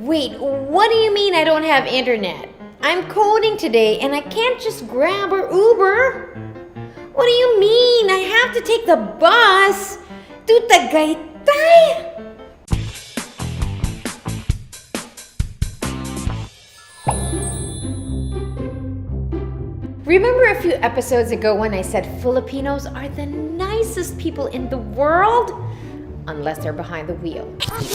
Wait, what do you mean I don't have internet? I'm coding today and I can't just grab or Uber. What do you mean? I have to take the bus to Tagaytay? Remember a few episodes ago when I said Filipinos are the nicest people in the world? Unless they're behind the wheel.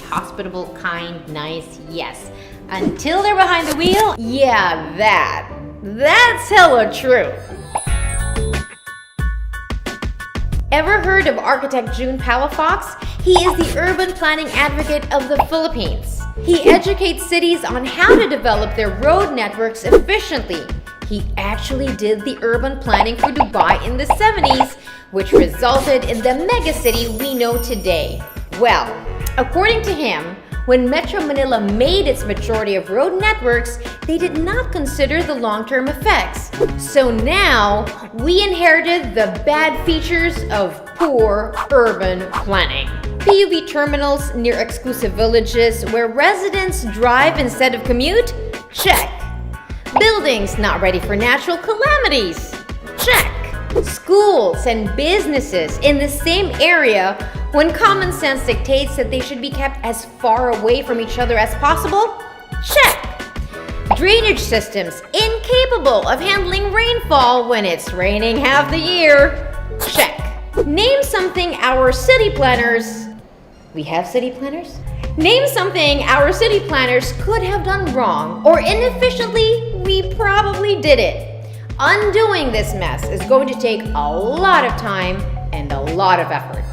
Hospitable, kind, nice, yes. Until they're behind the wheel, yeah, that's hella true. Ever heard of architect June Palafox? He is the urban planning advocate of the Philippines. He educates cities on how to develop their road networks efficiently. He actually did the urban planning for Dubai in the 70s, which resulted in the megacity we know today. Well, according to him, when Metro Manila made its majority of road networks, they did not consider the long-term effects. So now, we inherited the bad features of poor urban planning. PUV terminals near exclusive villages where residents drive instead of commute? Check. Buildings not ready for natural calamities? Check. Schools and businesses in the same area when common sense dictates that they should be kept as far away from each other as possible? Check. Drainage systems incapable of handling rainfall when it's raining half the year? Check. Name something our city planners... We have city planners? Name something our city planners could have done wrong or inefficiently. We probably did it. Undoing this mess is going to take a lot of time and a lot of effort.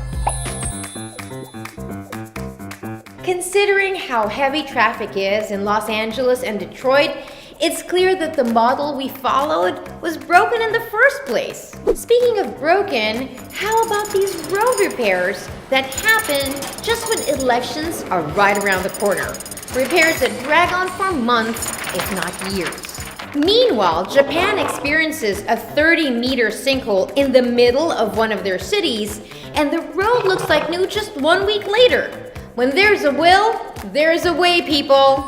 Considering how heavy traffic is in Los Angeles and Detroit, it's clear that the model we followed was broken in the first place. Speaking of broken, how about these road repairs that happen just when elections are right around the corner? Repairs that drag on for months, if not years. Meanwhile, Japan experiences a 30-meter sinkhole in the middle of one of their cities, and the road looks like new just 1 week later. When there's a will, there's a way, people.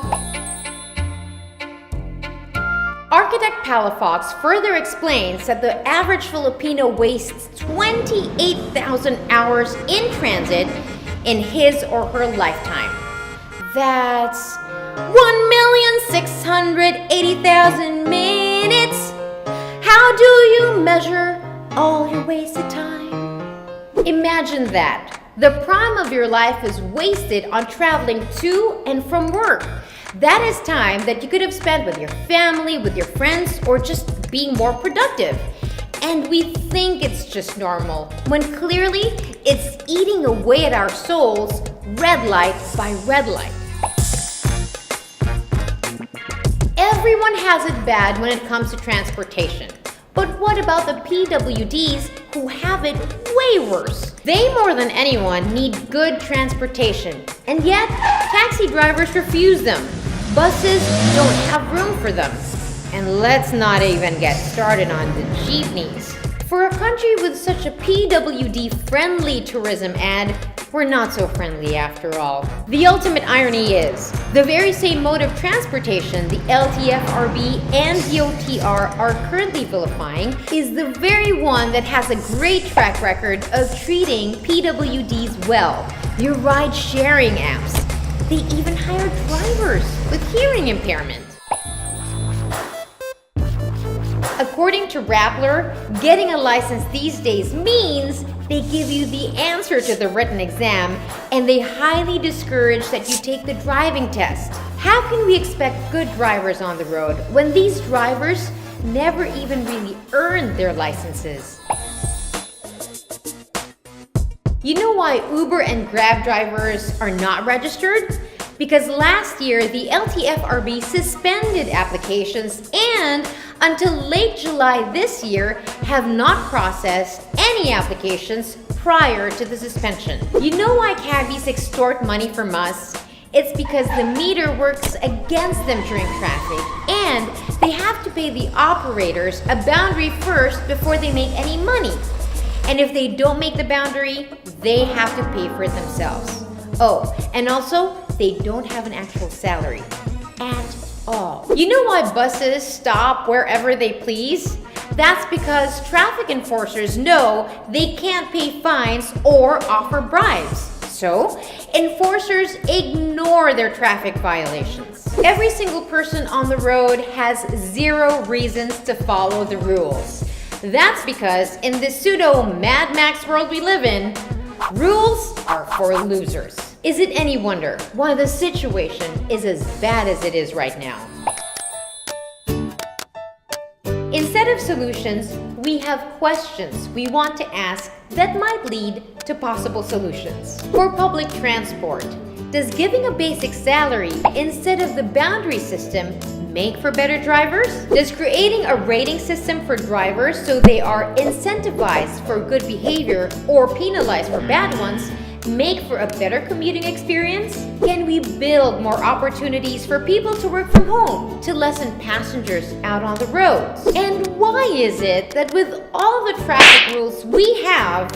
Architect Palafox further explains that the average Filipino wastes 28,000 hours in transit in his or her lifetime. That's 1,680,000 minutes. How do you measure all your wasted time? Imagine that. The prime of your life is wasted on traveling to and from work. That is time that you could have spent with your family, with your friends, or just being more productive. And we think it's just normal, when clearly it's eating away at our souls, red light by red light. Everyone has it bad when it comes to transportation. But what about the PWDs who have it way worse? They more than anyone need good transportation. And yet, taxi drivers refuse them. Buses don't have room for them. And let's not even get started on the jeepneys. For a country with such a PWD-friendly tourism ad, we're not so friendly after all. The ultimate irony is, the very same mode of transportation the LTFRB and DOTR are currently vilifying is the very one that has a great track record of treating PWDs well. Your ride-sharing apps. They even hire drivers with hearing impairment. According to Rappler, getting a license these days means they give you the answer to the written exam, and they highly discourage that you take the driving test. How can we expect good drivers on the road when these drivers never even really earned their licenses? You know why Uber and Grab drivers are not registered? Because last year, the LTFRB suspended applications and, until late July this year, have not processed any applications prior to the suspension. You know why cabbies extort money from us? It's because the meter works against them during traffic, and they have to pay the operators a boundary first before they make any money. And if they don't make the boundary, they have to pay for it themselves. Oh, and also, they don't have an actual salary at all. You know why buses stop wherever they please? That's because traffic enforcers know they can't pay fines or offer bribes. So, enforcers ignore their traffic violations. Every single person on the road has zero reasons to follow the rules. That's because in this pseudo Mad Max world we live in, rules are for losers. Is it any wonder why the situation is as bad as it is right now? Instead of solutions, we have questions we want to ask that might lead to possible solutions. For public transport, does giving a basic salary instead of the boundary system make for better drivers? Does creating a rating system for drivers so they are incentivized for good behavior or penalized for bad ones make for a better commuting experience? Can we build more opportunities for people to work from home to lessen passengers out on the roads? And why is it that with all the traffic rules we have,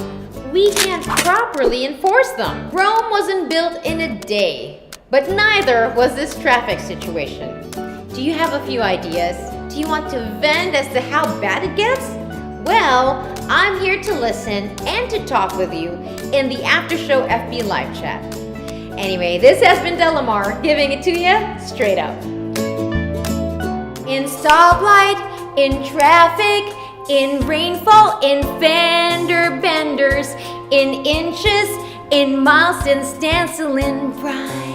we can't properly enforce them? Rome wasn't built in a day, but neither was this traffic situation. Do you have a few ideas? Do you want to vent as to how bad it gets? Well, I'm here to listen and to talk with you in the After Show FB live chat. Anyway, this has been Delamar giving it to you straight up. In stoplight, in traffic, in rainfall, in fender benders, in inches, in miles, in stenciling bright.